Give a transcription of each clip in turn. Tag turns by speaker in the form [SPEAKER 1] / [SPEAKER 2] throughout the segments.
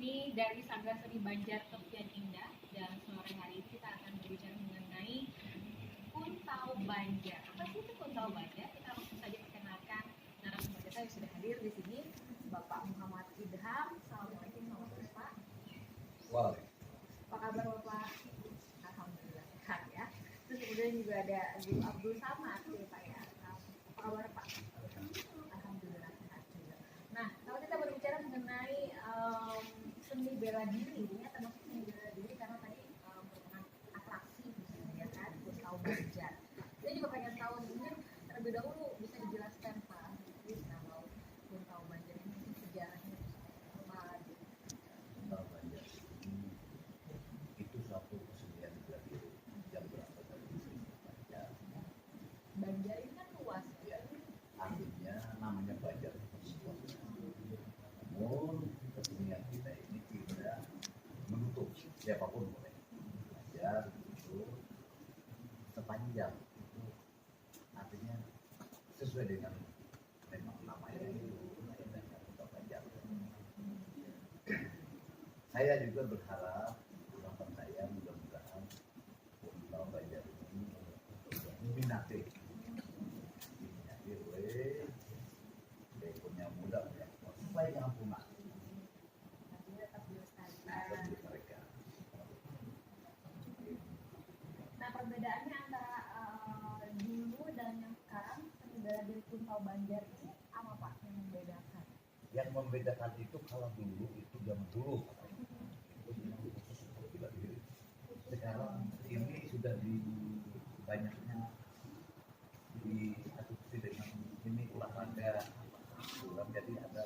[SPEAKER 1] ini dari Sanggar Seni Banjar Tepian Indah, dan sore hari ini kita akan berbicara mengenai Kuntau Banjar. Apa sih itu Kuntau Banjar? Kita langsung saja perkenalkan narasumber kita yang sudah hadir di sini, Bapak Muhammad Idham. Assalamualaikum warahmatullahi wabarakatuh.
[SPEAKER 2] Wow.
[SPEAKER 1] Apa kabar Bapak? Alhamdulillah sehat ya. Terus kemudian juga ada Guru Abdul Samad ya Pak ya. Apa kabar Pak? Alhamdulillah sehat juga. Nah, kalau kita berbicara mengenai seni bela diri, ya termasuk seni bela diri karena tadi merupakan atraksi ya kan, Kuntau Banjar. Saya juga pengen tahu mungkin terlebih dahulu bisa dijelaskan Pak, mungkin kalau Kuntau Banjar ini mungkin sejarahnya apa gitu.
[SPEAKER 2] Kuntau Banjar itu suatu kesenian bela diri yang berasal dari Banjar.
[SPEAKER 1] Banjar ini kan luas
[SPEAKER 2] Ya, artinya namanya Banjar itu sesuatu. Namun kesenian kita ini tidak menutup siapapun boleh. Banjar itu sepanjang itu artinya sesuai dengan memang namanya itu namanya Kuntau Banjar. Saya juga berharap harapan saya mudah-mudahan Kuntau Banjar ini diminati oleh punya muda ya supaya jangan punah.
[SPEAKER 1] artinya tetap
[SPEAKER 2] Nah,
[SPEAKER 1] dilestarikan.
[SPEAKER 2] bagi mereka.
[SPEAKER 1] Nah, perbedaannya antara dulu dan yang sekarang seni bela diri Kuntau Banjar ini apa Pak yang membedakan?
[SPEAKER 2] Yang membedakan itu kalau dulu itu zaman dulu itu memang khusus untuk bela diri. Sekarang ini sudah di banyaknya diadopsi dengan ini olahraga bukan, jadi ada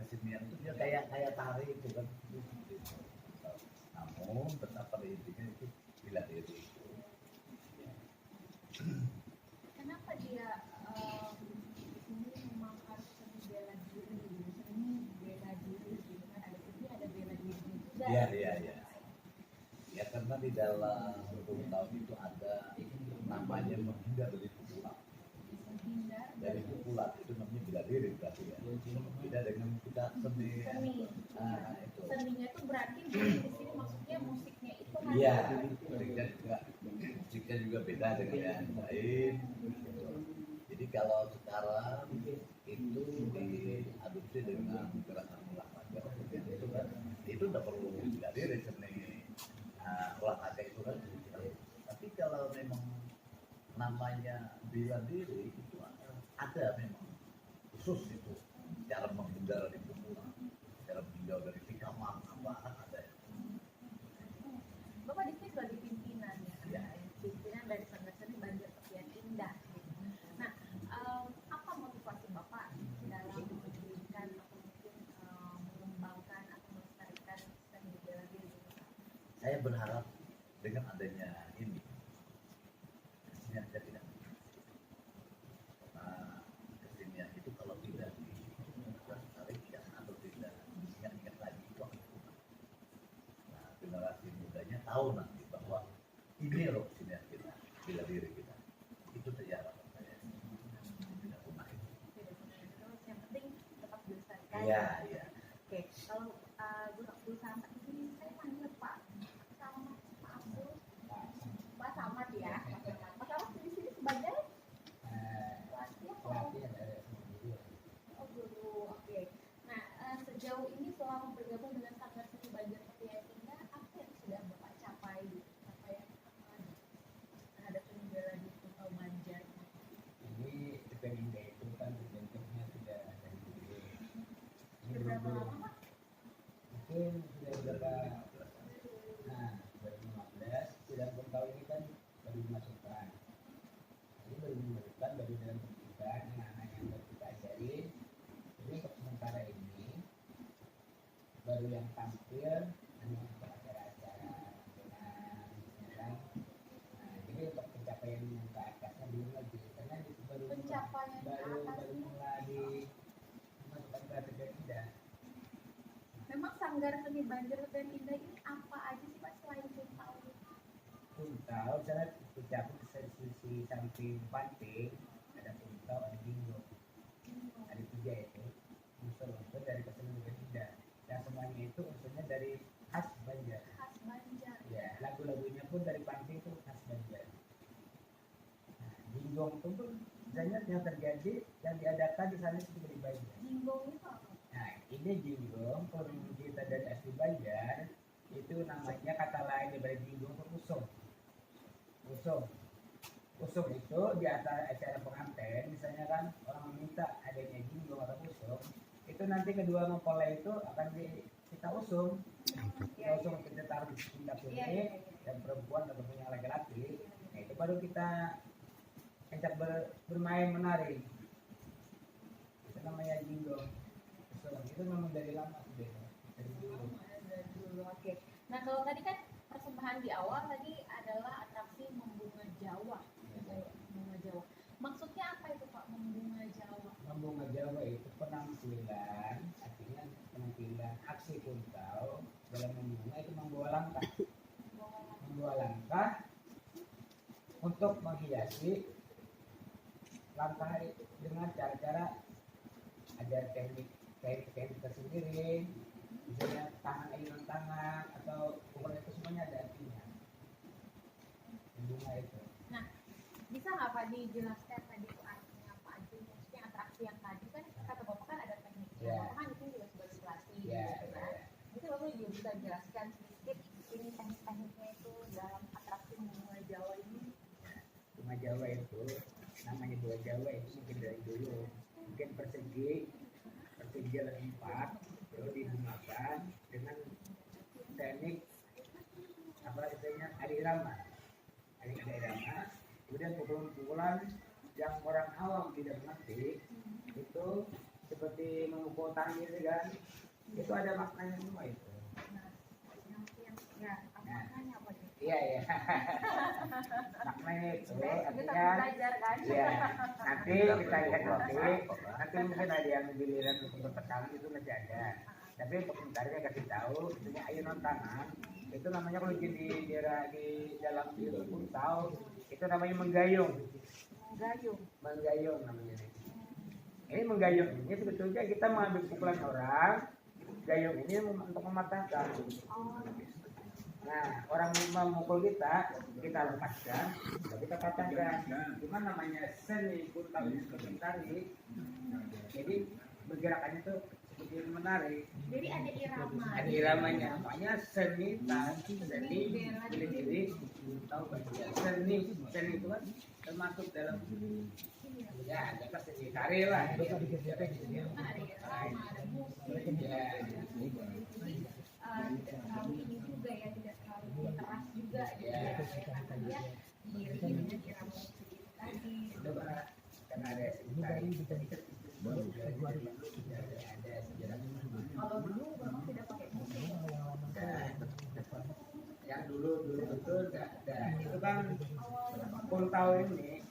[SPEAKER 2] kesenian itu dia kayak tari itu kan. Namun tetap pada intinya itu bela diri.
[SPEAKER 1] Kenapa dia di sini memang harus seni bela diri, seni bela diri gitu kan, ada seni ada bela diri juga.
[SPEAKER 2] Iya. Ya karena di dalam Kuntau itu ada namanya menghindar dari pukulan.
[SPEAKER 1] Menghindar
[SPEAKER 2] Dari pukulan itu namanya bela diri berarti ya. Beda dengan kita seni.
[SPEAKER 1] seni.
[SPEAKER 2] Nah, itu.
[SPEAKER 1] Seninya itu berarti di sini maksudnya musiknya itu kan.
[SPEAKER 2] Iya, musiknya juga beda dengan yang lain. Gitu. Jadi kalau sekarang itu diadopsi dengan gerakan olahraga itu kan, itu udah perlu bela diri seni olahraga itu kan. Tapi kalau memang namanya bela diri itu ada memang khusus itu cara menghindar dari pukulan, cara menghindar dari tikaman apa ada.
[SPEAKER 1] Bapak di sini sebagai pimpinan ya,
[SPEAKER 2] Ya.
[SPEAKER 1] pimpinan dari Sanggar Seni Banjar Tepian Indah. Gitu. Nah, apa motivasi Bapak dalam mendirikan atau mungkin mengembangkan atau melestarikan seni bela diri?
[SPEAKER 2] Saya berharap dengan adanya ini kesenian kita tidak karena kesenian itu kalau tidak dilestarikan atau tidak diingat-ingat lagi itu akan punah. Nah, generasi mudanya tahu nanti bahwa ini loh kesenian kita, bela diri kita. Itu saja harapan saya. Tidak punah itu.
[SPEAKER 1] Tidak punya terus, yang penting tetap dilestarikan.
[SPEAKER 2] Iya.
[SPEAKER 1] Oke, kalau Guru Abdul Samad di sini saya panggil Pak Samad, Pak Abdul, Pak Samad ya. Pak Samad di sini sebagai pelatih atau oh, guru. Oke. Nah, sejauh ini selama bergabung dengan Sanggar Seni Banjar Tepian Indah, apa yang sudah Bapak capai? Capaian apa terhadap seni bela diri Kuntau Banjar?
[SPEAKER 3] Ini Tepian Indah itu kan bentuknya sudah dari dulu. Ini
[SPEAKER 1] Sudah berapa lama Pak?
[SPEAKER 3] mungkin sudah berapa? Nah, 2015 sudah Kuntau ini kan baru dimasukkan. Ini baru dimasukkan baru dalam pendidikan anak-anak yang baru kita ajarin. Jadi untuk sementara ini baru yang tampil hanya untuk acara-acara dengan misalkan. Nah, jadi untuk pencapaian yang ke atasnya belum lagi karena itu baru
[SPEAKER 1] Pencapaian ke
[SPEAKER 3] baru
[SPEAKER 1] atasnya?
[SPEAKER 3] mulai dimasukkan ke Tepian Indah.
[SPEAKER 1] Memang Sanggar Seni Banjar Tepian Indah ini apa aja sih Pak selain Kuntau?
[SPEAKER 3] Kuntau saya ucapin sisi samping panting ada Kuntau ada Bingo ada tiga itu unsur-unsur dari kesenian Tepian Indah. yang semuanya itu unsurnya dari khas Banjar.
[SPEAKER 1] Khas Banjar.
[SPEAKER 3] Ya, lagu-lagunya pun dari Pangking itu khas Banjar. Nah, jinggong itu pun misalnya yang terjadi yang diadakan di sana itu dari Banjar.
[SPEAKER 1] Jinggong itu apa?
[SPEAKER 3] Nah, ini jinggong kalau kita dari asli Banjar itu namanya kata lain dari jinggong itu usung. Usung. Usung itu di acara pengantin, misalnya kan orang meminta adanya jinggong atau usung, itu nanti kedua mempelai itu akan kita usung. Kita usung, kita taruh di tingkat ini, dan perempuan ataupun yang laki-laki. Nah, itu baru kita ajak bermain menari. Itu namanya jinggong. Usung itu memang dari lama sudah. Dari dulu.
[SPEAKER 1] Dari dulu. Oke. Nah, kalau tadi kan persembahan di awal tadi adalah atraksi membunga Jawa. Membunga Jawa. Maksudnya apa itu Pak, membunga Jawa?
[SPEAKER 3] Membunga Jawa itu penampilan, artinya penampilan aksi kuntau dalam membunga itu membawa langkah. Membawa langkah untuk menghiasi langkah dengan cara-cara ada teknik tersendiri, misalnya ayunan tangan atau pokoknya itu semuanya ada artinya. Membunga itu.
[SPEAKER 1] Nah, bisa nggak Pak dijelaskan tadi itu artinya apa aja? Maksudnya atraksi yang tadi kan kata Bapak kan ada teknik.
[SPEAKER 3] Ya.
[SPEAKER 1] Bapak kan itu juga sebagai pelatih
[SPEAKER 3] Ya,
[SPEAKER 1] gitu kan. Jadi Bapak juga bisa jelaskan sedikit ini teknik-tekniknya itu dalam atraksi membunga Jawa ini.
[SPEAKER 3] Bunga Jawa itu namanya bunga Jawa itu mungkin dari dulu mungkin persegi ada 4 lalu dibungakan dengan teknik apa istilahnya adirama, kemudian pukulan-pukulan yang orang awam tidak mengerti itu seperti memukul tangan gitu kan, itu ada maknanya semua itu.
[SPEAKER 1] Ya, maknanya apa nih?
[SPEAKER 3] Iya. Maknanya itu
[SPEAKER 1] Kita
[SPEAKER 3] artinya
[SPEAKER 1] belajar kan?
[SPEAKER 3] ya, nanti kita lihat nanti mungkin ada yang giliran untuk bertekanan itu masih ada. Tapi untuk sementaranya kasih tahu, itunya ayunan tangan itu namanya kalau di daerah di dalam kuntau itu namanya menggayung. Menggayung namanya. Ini menggayung ini sebetulnya kita mengambil pukulan orang, gayung ini untuk mematahkan. Nah, orang memukul kita lepaskan, kita patahkan. Cuma namanya seni kuntau seperti tari. Jadi bergerakannya itu seperti menarik.
[SPEAKER 1] Jadi ada irama.
[SPEAKER 3] Ada iramanya. Makanya seni bela diri kuntau Banjar. Seni itu kan termasuk dalam ya, ada seni tari lah.
[SPEAKER 1] Ada irama, ada musik.
[SPEAKER 3] Ya.
[SPEAKER 1] Tidak terlalu ini juga ya, tidak terlalu keras juga gitu ya, karena dia diiringi dengan irama musik itu tadi.
[SPEAKER 3] Karena ada tari ada sejarah.
[SPEAKER 1] Kalau dulu memang tidak pakai musik.
[SPEAKER 3] Yang dulu itu enggak ada. Itu kan kuntau ini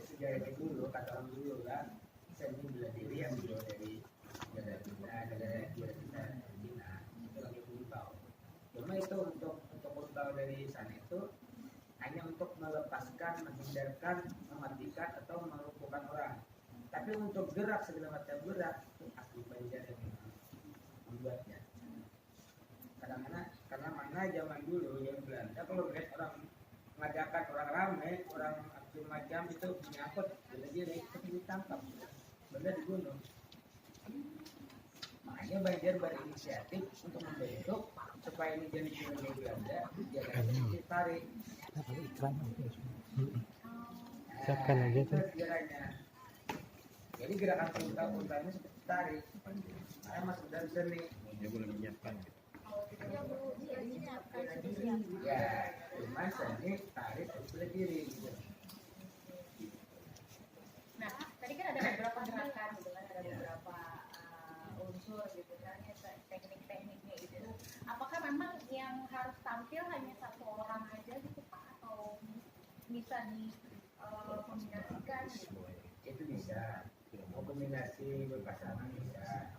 [SPEAKER 3] sejarah dari dulu, kata orang dulu kan seni bela diri yang dibawa dari negara kita Cina itu lagi kuntau. Cuma itu untuk kuntau dari sana itu hanya untuk melepaskan, menghindarkan, mematikan atau melumpuhkan orang. Tapi untuk gerak segala macam gerak itu asli Banjar yang membuatnya. Karena mana zaman dulu yang Belanda kalau melihat orang mengadakan orang ramai, orang macam itu menyangkut bela diri itu ditangkap, benar dibunuh. Makanya Banjar berinisiatif untuk membentuk supaya ini jadi budaya Belanda, jangan ditarik.
[SPEAKER 4] Siapkan aja tuh.
[SPEAKER 3] Sejarahnya. Jadi gerakan kuntau-kuntaunya seperti tarik. Saya masuk dari seni.
[SPEAKER 4] Dia boleh menyiapkan.
[SPEAKER 3] Ya, cuma seni tarik harus bela diri.
[SPEAKER 1] Nah, tadi kan ada beberapa gerakan gitu kan, ada beberapa unsur gitu kan, teknik-tekniknya gitu. Apakah memang yang harus tampil hanya satu orang aja gitu Pak, atau bisa dikombinasikan gitu?
[SPEAKER 3] Itu bisa. Mau kombinasi berpasangan bisa.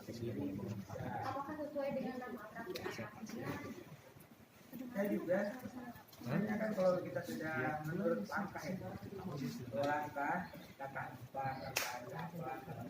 [SPEAKER 3] Sendiri bisa.
[SPEAKER 1] Apakah sesuai dengan nama atraksinya?
[SPEAKER 3] Saya juga. Soalnya kan kalau kita sudah menurut langkah itu, langkah, kakak 4, kakak 8, kakak